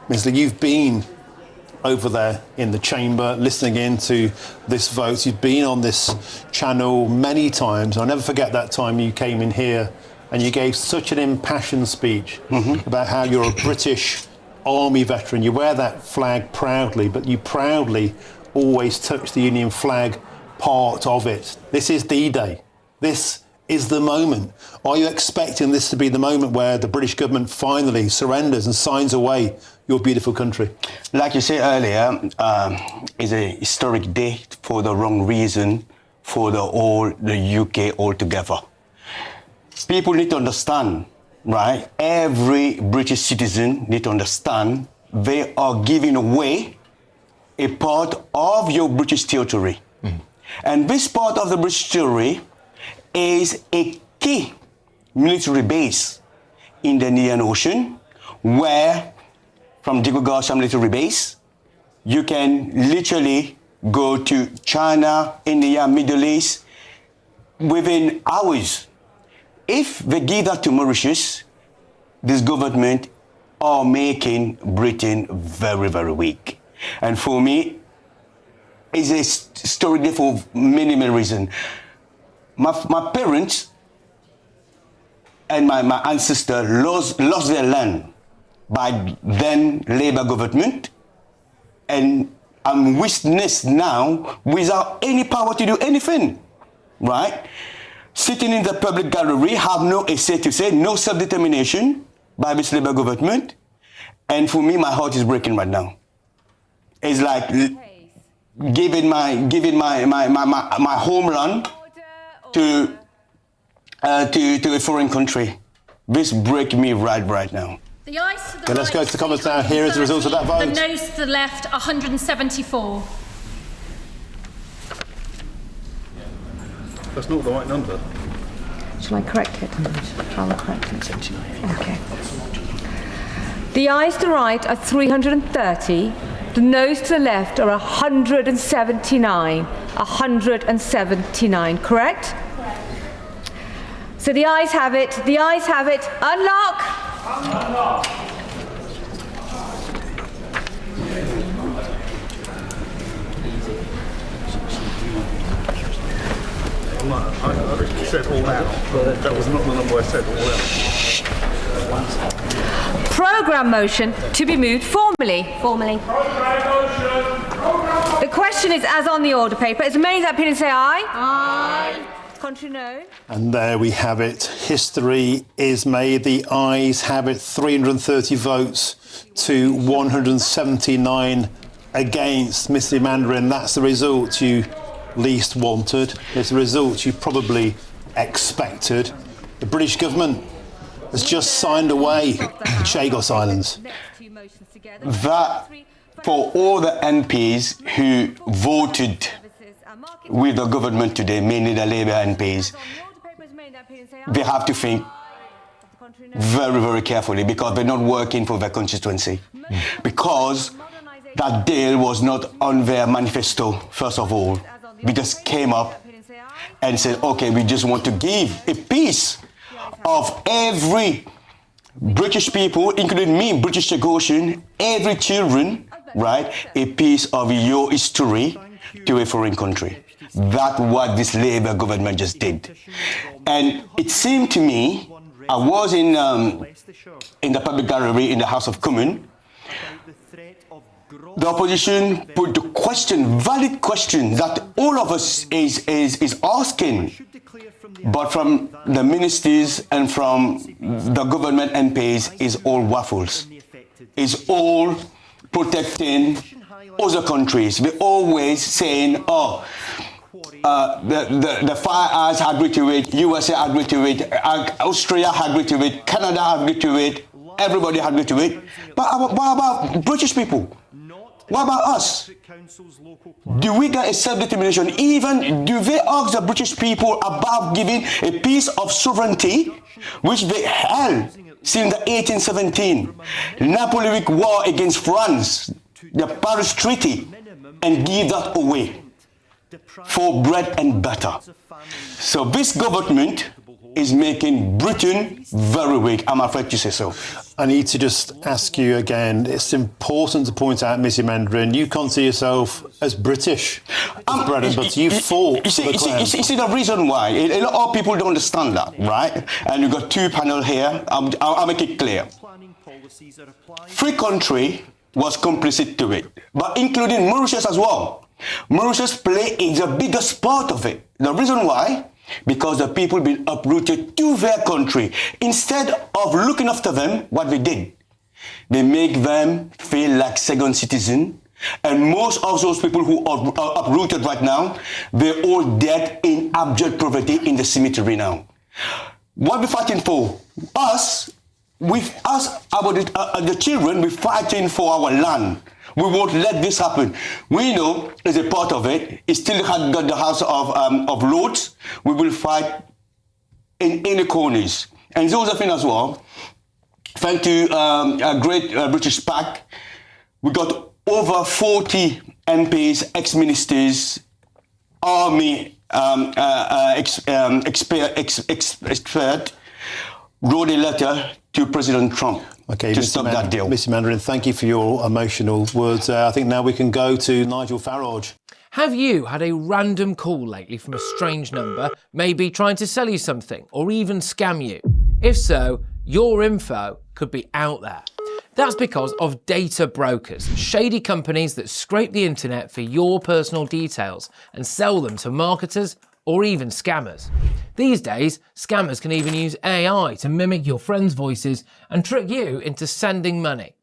Mr. You've been over there in the chamber, listening in to this vote. You've been on this channel many times. I'll never forget that time you came in here and you gave such an impassioned speech about how you're a British Army veteran. You wear that flag proudly, but you proudly always touch the Union flag part of it. This is D-Day. This is the moment. Are you expecting this to be the moment where the British government finally surrenders and signs away your beautiful country? Like you said earlier, it's a historic day for the wrong reason for the UK altogether. People need to understand, right? Every British citizen need to understand they are giving away a part of your British territory. And this part of the British territory is a key military base in the Indian Ocean, where from Chagossian military base, you can literally go to China, India, Middle East within hours. If they give that to Mauritius, this government are making Britain very, very weak. And for me, it's a story there for many, many reasons. My parents and my ancestors lost their land by then Labour government, and I'm witness now without any power to do anything, right? Sitting in the public gallery, have no essay to say, no self-determination by this Labour government, and for me, my heart is breaking right now. It's like giving my homeland to a foreign country. This breaks me right now. The ayes to the Okay, let's go to the comments now. Here is the result of that vote. The noes to the left, 174. That's not the right number. Shall I correct it? Shall I correct it? Okay. The ayes to the right are 330. The noes to the left are 179. 179, correct? So the ayes have it. The ayes have it. Unlock. Unlock. I said all out. That was not the number I said, all out. Programme motion to be moved formally. The question is as on the order paper. As many as that opinion say aye. Aye. Contrary no. And there we have it. History is made. The ayes have it. 330 votes to 179 against. Mr. Mandarin, that's the result you least wanted. It's the result you probably expected. The British government has just signed away the Chagos Islands. That, for all the MPs who voted with the government today, mainly the Labour MPs, they have to think very, very carefully, because they're not working for their constituency. Because that deal was not on their manifesto, first of all. We just came up and said, okay, we just want to give a piece of every British people, including me, British Chagossian, every children, right, a piece of your history to a foreign country. That's what this Labour government just did. And it seemed to me, I was in the public gallery in the House of Commons. The opposition put the question, valid question, that all of us is asking, but from the ministers and from the government MPs is all waffles. Is all protecting other countries. We're always saying, oh, the Five Eyes agreed to it, USA agreed to it, Australia agreed to it, Canada agreed to it, everybody agreed to it. But what about British people? What about us? Do we get a self-determination? Even do they ask the British people about giving a piece of sovereignty, which they held since the 1817 Napoleonic War against France, the Paris Treaty, and give that away for bread and butter? So this government is making Britain very weak, I'm afraid to say so. I need to just ask you again, it's important to point out, Missy Mandarin, you can't see yourself as British, as bread and butter. You fought for the crown. You see the reason why? A lot of people don't understand that, right? And you've got two panels here. I'll make it clear. 3 countries was complicit to it, but including Mauritius as well. Mauritius is the biggest part of it. The reason why? Because the people been uprooted to their country. Instead of looking after them, what they did, they make them feel like second citizen. And most of those people who are uprooted right now, they're all dead in abject poverty in the cemetery now. What we're fighting for? The children, we're fighting for our land. We won't let this happen. We know as a part of it, it still had got the House of Lords. We will fight in any corners. And Josephine as well, thanks to a great British pack, we got over 40 MPs, ex-ministers, army expert, wrote a letter to President Trump. Okay, to stop that deal. Mr. Mandarin, thank you for your emotional words. I think now we can go to Nigel Farage. Have you had a random call lately from a strange number, maybe trying to sell you something or even scam you? If so, your info could be out there. That's because of data brokers, shady companies that scrape the internet for your personal details and sell them to marketers or even scammers. These days, scammers can even use AI to mimic your friends' voices and trick you into sending money.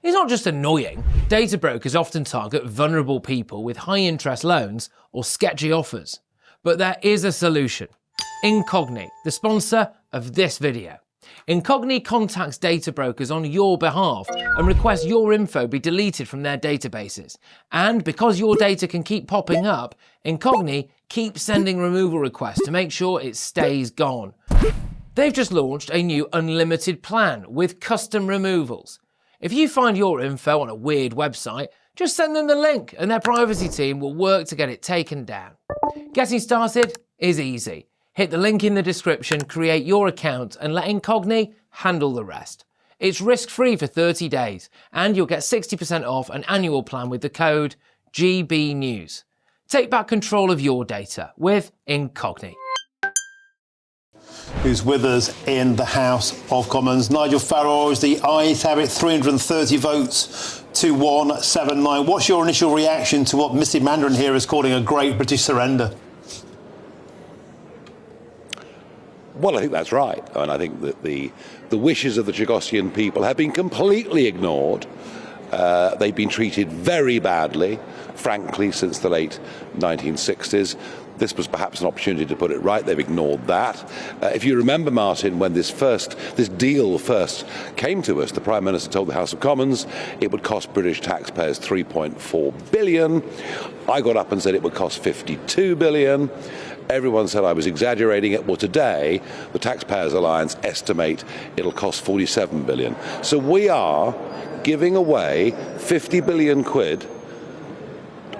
It's not just annoying. Data brokers often target vulnerable people with high-interest loans or sketchy offers. But there is a solution. Incogni, the sponsor of this video. Incogni contacts data brokers on your behalf and requests your info be deleted from their databases. And because your data can keep popping up, Incogni keeps sending removal requests to make sure it stays gone. They've just launched a new unlimited plan with custom removals. If you find your info on a weird website, just send them the link and their privacy team will work to get it taken down. Getting started is easy. Hit the link in the description, create your account and let Incogni handle the rest. It's risk-free for 30 days and you'll get 60% off an annual plan with the code GBNews. Take back control of your data with Incogni. Who's with us in the House of Commons. Nigel Farage, the ayes have it, 330 votes to 179. What's your initial reaction to what Missy Mandarin here is calling a great British surrender? Well, I think that's right. And I think that the wishes of the Chagossian people have been completely ignored. They've been treated very badly, frankly, since the late 1960s. This was perhaps an opportunity to put it right. They've ignored that. If you remember, Martin, when this deal first came to us, the Prime Minister told the House of Commons it would cost British taxpayers $3.4 billion. I got up and said it would cost $52 billion. Everyone said I was exaggerating it. Well, today, the Taxpayers Alliance estimate it'll cost $47 billion. So we are giving away 50 billion quid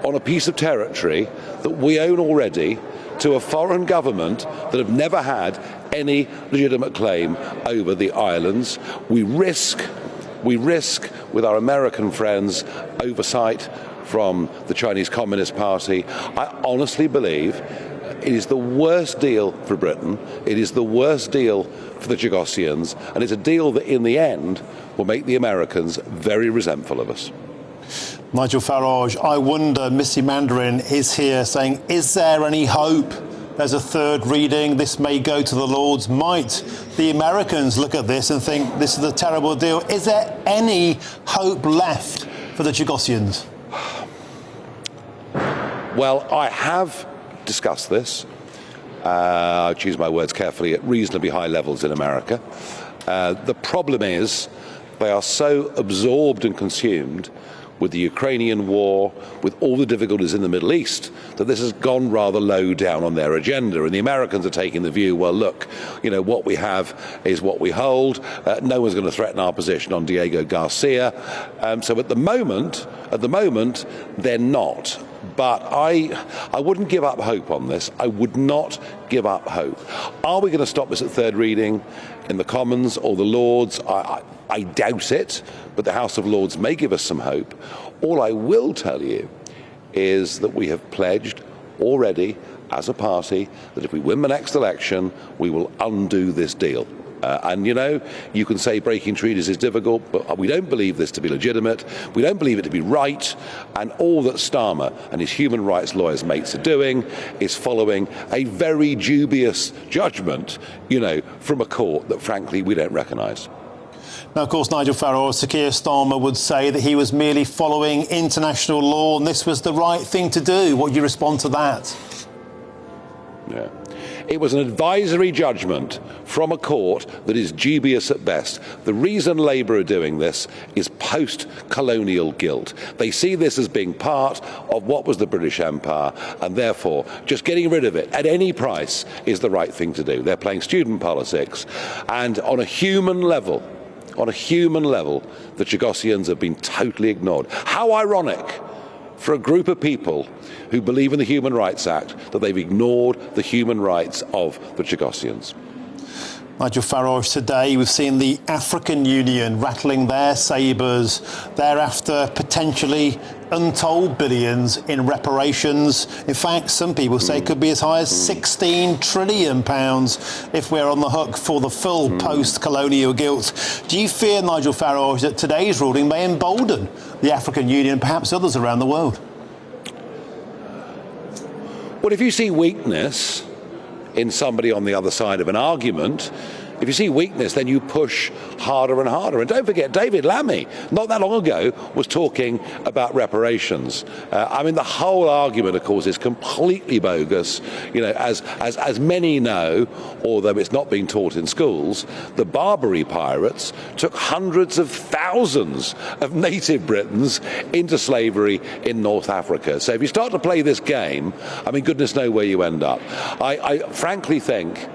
on a piece of territory that we own already to a foreign government that have never had any legitimate claim over the islands. We risk with our American friends oversight from the Chinese Communist Party. I honestly believe it is the worst deal for Britain. It is the worst deal for the Chagossians, and it's a deal that in the end will make the Americans very resentful of us. Nigel Farage, I wonder, Missy Mandarin is here saying, is there any hope? There's a third reading, this may go to the Lords. Might the Americans look at this and think this is a terrible deal? Is there any hope left for the Chagossians? Well, I have discussed this. I choose my words carefully, at reasonably high levels in America. The problem is they are so absorbed and consumed with the Ukrainian war, with all the difficulties in the Middle East, that this has gone rather low down on their agenda. And the Americans are taking the view, well, look, you know, what we have is what we hold. No one's going to threaten our position on Diego Garcia. So at the moment, they're not. But I wouldn't give up hope on this. I would not give up hope. Are we going to stop this at third reading in the Commons or the Lords? I doubt it, but the House of Lords may give us some hope. All I will tell you is that we have pledged already as a party that if we win the next election, we will undo this deal. And, you know, you can say breaking treaties is difficult, but we don't believe this to be legitimate. We don't believe it to be right. And all that Starmer and his human rights lawyers mates are doing is following a very dubious judgment, you know, from a court that, frankly, we don't recognise. Now, of course, Nigel Farage, Sir Keir Starmer would say that he was merely following international law and this was the right thing to do. What do you respond to that? Yeah. It was an advisory judgment from a court that is dubious at best. The reason Labour are doing this is post-colonial guilt. They see this as being part of what was the British Empire, and therefore just getting rid of it at any price is the right thing to do. They're playing student politics, and on a human level, the Chagossians have been totally ignored. How ironic for a group of people who believe in the Human Rights Act that they've ignored the human rights of the Chagossians. Nigel Farage, today we've seen the African Union rattling their sabres. They're after potentially untold billions in reparations. In fact, some people say it could be as high as £16 trillion if we're on the hook for the full post-colonial guilt. Do you fear, Nigel Farage, that today's ruling may embolden the African Union and perhaps others around the world? Well, if you see weakness in somebody on the other side of an argument, if you see weakness, then you push harder and harder. And don't forget, David Lammy, not that long ago, was talking about reparations. I mean, the whole argument, of course, is completely bogus. You know, as many know, although it's not being taught in schools, the Barbary pirates took hundreds of thousands of native Britons into slavery in North Africa. So if you start to play this game, I mean, goodness knows where you end up. I frankly think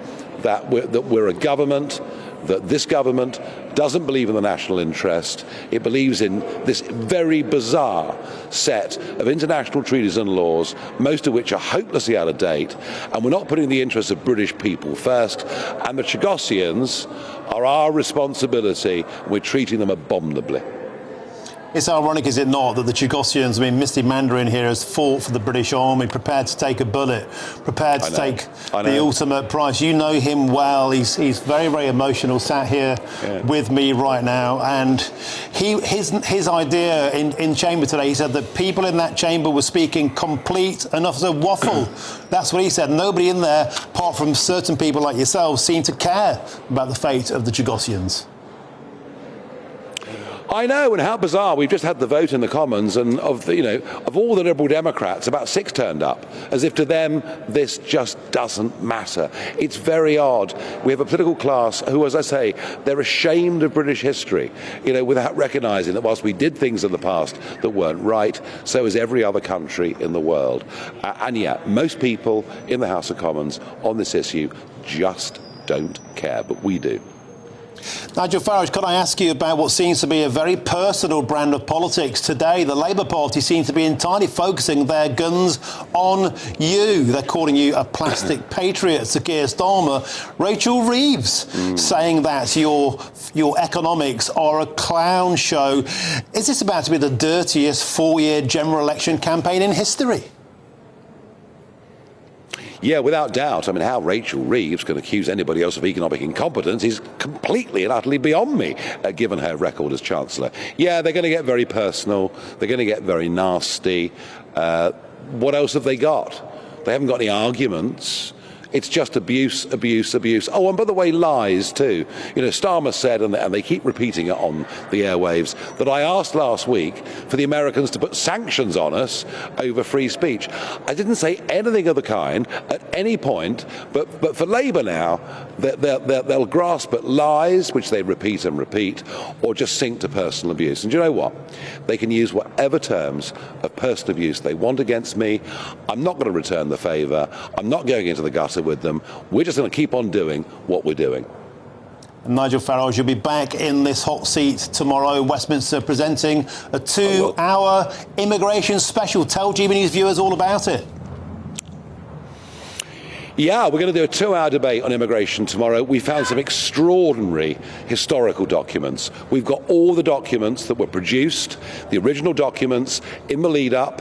that we're a government, that this government doesn't believe in the national interest. It believes in this very bizarre set of international treaties and laws, most of which are hopelessly out of date, and we're not putting the interests of British people first, and the Chagossians are our responsibility, and we're treating them abominably. It's ironic, is it not, that the Chagossians, I mean, Misty Mandarin here has fought for the British Army, prepared to take a bullet, prepared to take the ultimate price. You know him well. He's very, very emotional, sat here with me right now. And his idea in chamber today, he said that people in that chamber were speaking complete and utter waffle. That's what he said. Nobody in there, apart from certain people like yourselves, seemed to care about the fate of the Chagossians. I know, and how bizarre. We've just had the vote in the Commons, and of all the Liberal Democrats, about 6 turned up, as if to them this just doesn't matter. It's very odd. We have a political class who, as I say, they're ashamed of British history, without recognising that whilst we did things in the past that weren't right, so is every other country in the world. And yet, most people in the House of Commons on this issue just don't care, but we do. Nigel Farage, could I ask you about what seems to be a very personal brand of politics today? The Labour Party seems to be entirely focusing their guns on you. They're calling you a plastic patriot. Sir Keir Starmer, Rachel Reeves, saying that your economics are a clown show. Is this about to be the dirtiest 4-year general election campaign in history? Yeah, without doubt. I mean, how Rachel Reeves can accuse anybody else of economic incompetence is completely and utterly beyond me, given her record as Chancellor. Yeah, they're going to get very personal. They're going to get very nasty. What else have they got? They haven't got any arguments. It's just abuse, abuse, abuse. Oh, and by the way, lies too. Starmer said, and they keep repeating it on the airwaves, that I asked last week for the Americans to put sanctions on us over free speech. I didn't say anything of the kind at any point, but for Labour now, they'll grasp at lies, which they repeat and repeat, or just sink to personal abuse. And do you know what? They can use whatever terms of personal abuse they want against me. I'm not going to return the favour. I'm not going into the gutter with them. We're just going to keep on doing what we're doing. And Nigel Farage, you'll be back in this hot seat tomorrow, Westminster, presenting a 2-hour immigration special. Tell GB News viewers all about it. Yeah, we're going to do a 2-hour debate on immigration tomorrow. We found some extraordinary historical documents. We've got all the documents that were produced, the original documents in the lead-up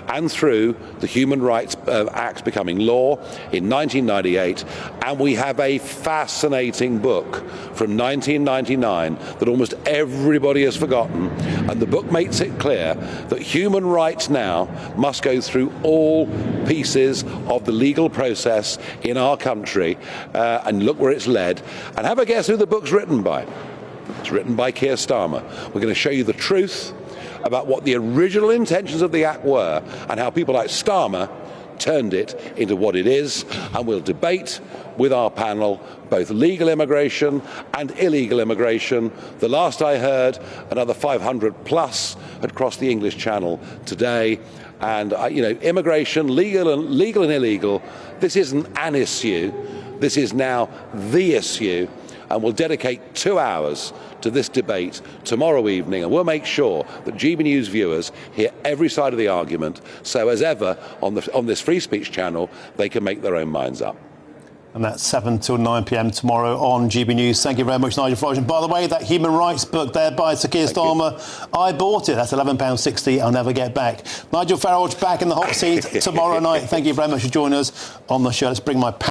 and through the Human Rights Act becoming law in 1998, and we have a fascinating book from 1999 that almost everybody has forgotten, and the book makes it clear that human rights now must go through all pieces of the legal process in our country, and look where it's led. And have a guess who the book's written by. It's written by Keir Starmer. We're going to show you the truth about what the original intentions of the Act were and how people like Starmer turned it into what it is, and we'll debate with our panel both legal immigration and illegal immigration. The last I heard, another 500 plus had crossed the English Channel today. And, immigration, legal and illegal, this isn't an issue. This is now the issue. And we'll dedicate 2 hours to this debate tomorrow evening, and we'll make sure that GB News viewers hear every side of the argument, so as ever on this free speech channel, they can make their own minds up. And that's 7 till 9 p.m. tomorrow on GB News. Thank you very much, Nigel Farage. And by the way, that human rights book there by Sir Keir Starmer, I bought it. That's £11.60. I'll never get back. Nigel Farage back in the hot seat tomorrow night. Thank you very much for joining us on the show. Let's bring my